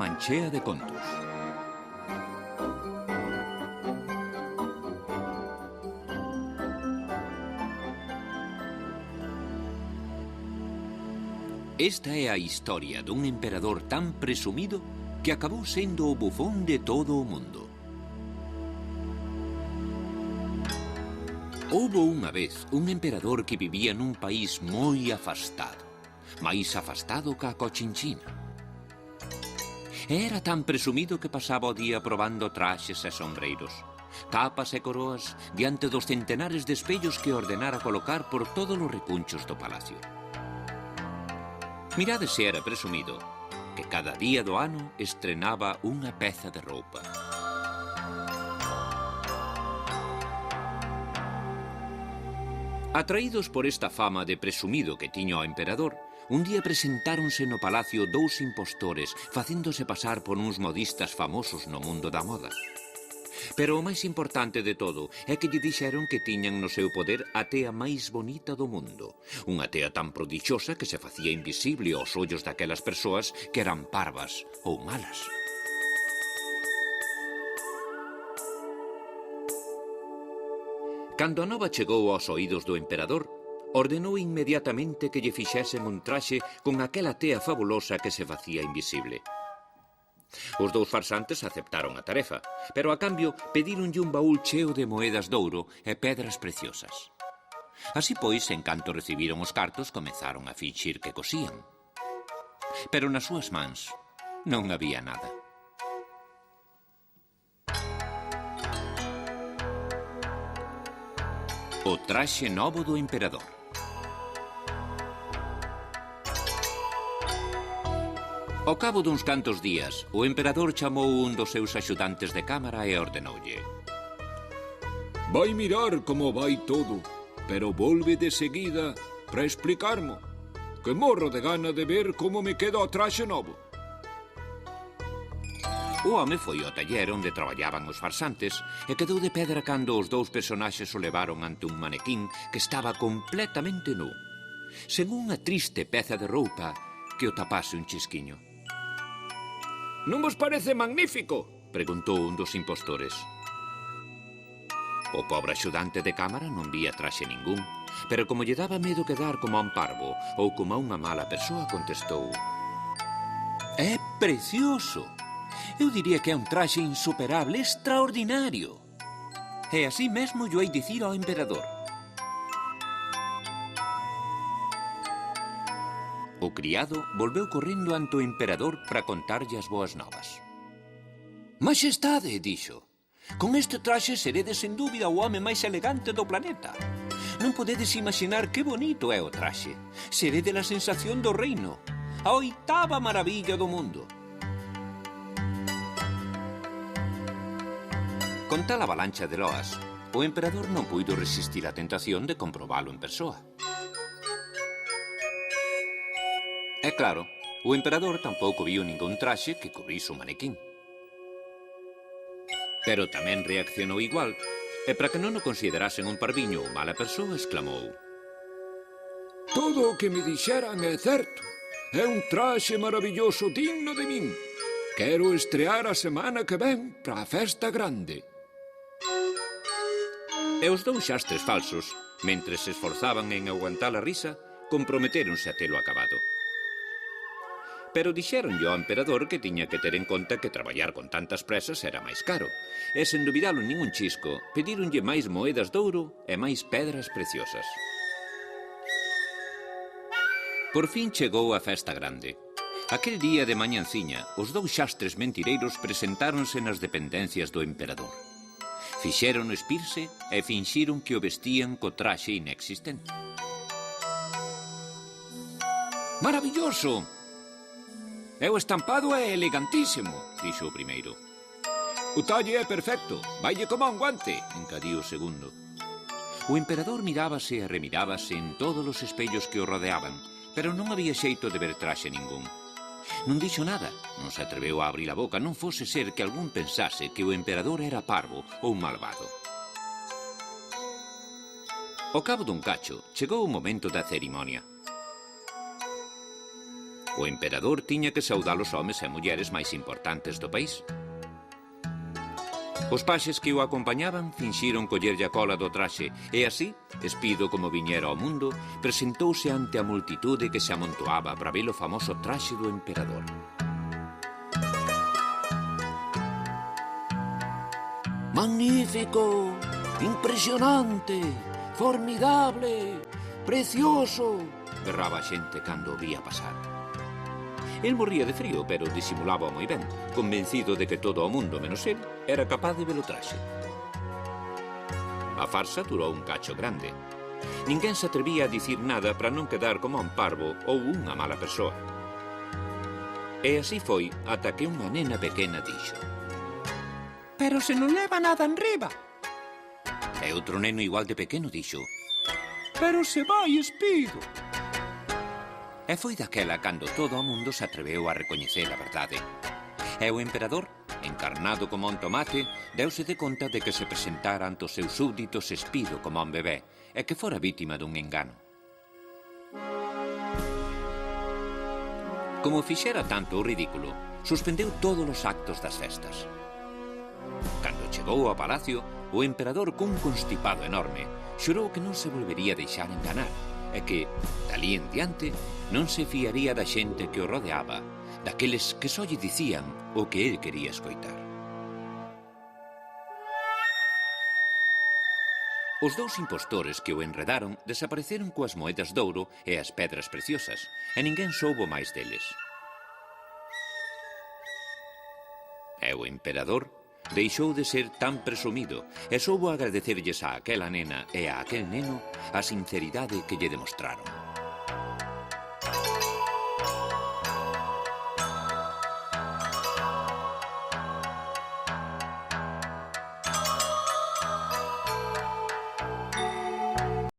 manchea de contos. Esta é a historia dun emperador tan presumido que acabou sendo o bufón de todo o mundo. Houbo unha vez un emperador que vivía nun país moi afastado, máis afastado ca Cochinchina. Era tan presumido que pasaba o día probando traxes e sombreiros, capas e coroas diante dos centenares de espellos que ordenara colocar por todos os recunchos do palacio. Mirade se era presumido, que cada día do ano estrenaba unha peza de roupa. Atraídos por esta fama de presumido que tiña o emperador, un día presentáronse no palacio dous impostores facéndose pasar por uns modistas famosos no mundo da moda. Pero o máis importante de todo é que lle dixeron que tiñan no seu poder a tea máis bonita do mundo. Unha tea tan prodixiosa que se facía invisible aos ollos daquelas persoas que eran parvas ou malas. Cando a nova chegou aos oídos do emperador, ordenou inmediatamente que lle fixesen un traxe con aquela tea fabulosa que se facía invisible. Os dous farsantes aceptaron a tarefa, pero a cambio pedíronlle un baúl cheo de moedas de ouro e pedras preciosas. Así pois, en canto recibiron os cartos, comezaron a finxir que cosían. Pero nas súas mans non había nada. O traxe novo do emperador. Ao cabo duns cantos días, o emperador chamou un dos seus axudantes de cámara e ordenoulle: Vai mirar como vai todo, pero volve de seguida para explicarmo, que morro de gana de ver como me queda o traxe novo. O home foi ao taller onde traballaban os farsantes e quedou de pedra cando os dous personaxes o levaron ante un manequín que estaba completamente nu, sen unha triste peza de roupa que o tapase un chisquiño. Non vos parece magnífico? Preguntou un dos impostores. O pobre axudante de cámara non vía traxe ningún, pero como lle daba medo quedar como a un parvo ou como a unha mala persoa, contestou: É precioso! Eu diría que é un traxe insuperable, extraordinario. E así mesmo yo hei dicir ao emperador. O criado volveu correndo ante o emperador para contarlle as boas novas. Maxestade, dixo, con este traxe seredes sen dúbida o home máis elegante do planeta. Non podedes imaginar que bonito é o traxe. Serede a sensación do reino, a oitava maravilla do mundo. Con tal avalancha de loas, o emperador non puido resistir a tentación de comprobalo en persoa. É claro, o emperador tampouco viu ningún traxe que cubrise o manequín. Pero tamén reaccionou igual, e para que non o considerasen un parviño ou mala persoa, exclamou: Todo o que me dixeran é certo. É un traxe maravilloso digno de min. Quero estrear a semana que ven para a festa grande. E os dous xastres falsos, mentres se esforzaban en aguantar a risa, comprometéronse a telo acabado. Pero dixéronlle ao emperador que tiña que ter en conta que traballar con tantas presas era máis caro, e sen dubidalo ningún chisco, pedíronlle máis moedas de ouro e máis pedras preciosas. Por fin chegou a festa grande. Aquel día de mañanciña, os dous xastres mentireiros presentáronse nas dependencias do emperador. Fixeron espirse e finxiron que o vestían co traxe inexistente. Maravilloso! E o estampado é elegantísimo, dixo o primeiro. O talle é perfecto, vaille como un guante, encadiu o segundo. O emperador mirábase e remirábase en todos os espellos que o rodeaban, pero non había xeito de ver traxe ningún. Non dixo nada, non se atreveu a abrir a boca, non fose ser que algún pensase que o emperador era parvo ou malvado. Ao cabo dun cacho, chegou o momento da cerimonia. O emperador tiña que saudar os homes e mulleres máis importantes do país. Os paxes que o acompañaban finxiron collerlle a cola do traxe e así, espido como viñera ao mundo, presentouse ante a multitude que se amontoaba para ver o famoso traxe do emperador. Magnífico, impresionante, formidable, precioso, berraba a xente cando o vía pasar. El morría de frío, pero disimulaba moi ben, convencido de que todo o mundo, menos el, era capaz de ver o traxe. A farsa durou un cacho grande. Ninguén se atrevía a dicir nada para non quedar como un parvo ou unha mala persoa. E así foi ata que unha nena pequena dixo: Pero se non leva nada enriba. E outro neno igual de pequeno dixo: Pero se vai espido. E foi daquela cando todo o mundo se atreveu a recoñecer a verdade. E o emperador, encarnado como un tomate, deuse de conta de que se presentara ante os seus súbditos espido como un bebé e que fora vítima dun engano. Como fixera tanto o ridículo, suspendeu todos os actos das festas. Cando chegou ao palacio, o emperador, cun constipado enorme, xurou que non se volvería a deixar enganar e que, dalí en diante, non se fiaría da xente que o rodeaba, daqueles que só lle dicían o que el quería escoitar. Os dous impostores que o enredaron desapareceron coas moedas de ouro e as pedras preciosas, e ninguén soubo máis deles. E o emperador deixou de ser tan presumido e soubo agradecerlles a aquela nena e a aquel neno a sinceridade que lle demostraron.